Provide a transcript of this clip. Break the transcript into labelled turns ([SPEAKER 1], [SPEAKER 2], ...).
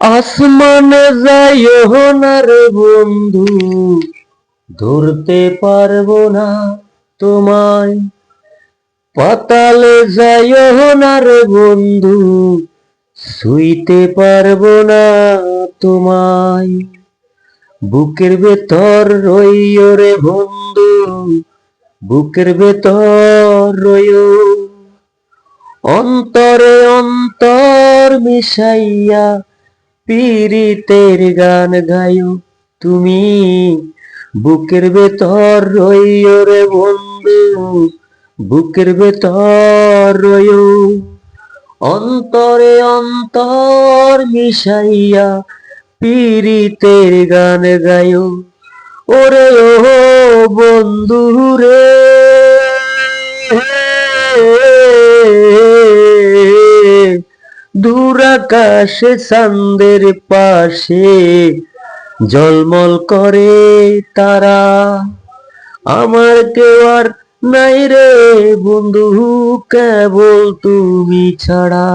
[SPEAKER 1] আসমানে যাইও না রে বন্ধু, ধরতে পারবো না তোমায়। পাতালে যাইও না রে বন্ধু, ছুঁইতে পারবো না তোমায়। বুকের ভেতর রইও রে বন্ধু, বুকের ভেতর রইও। অন্তরে অন্তর মিশাইয়া পীরিতের গান গায়ো তুমি। বুকের ভেতর রইও রে বন্ধু, বুকের ভেতর রইও। অন্তরে অন্তর মিশাইয়া পীরিতের গান গায়ো। ওরে ও বন্ধু রে, দূর আকাশে চাঁদের পাশে ঝলমল করে তারা। আমার কেউ আর নাই রে বন্ধু, কেবল তুমি ছাড়া।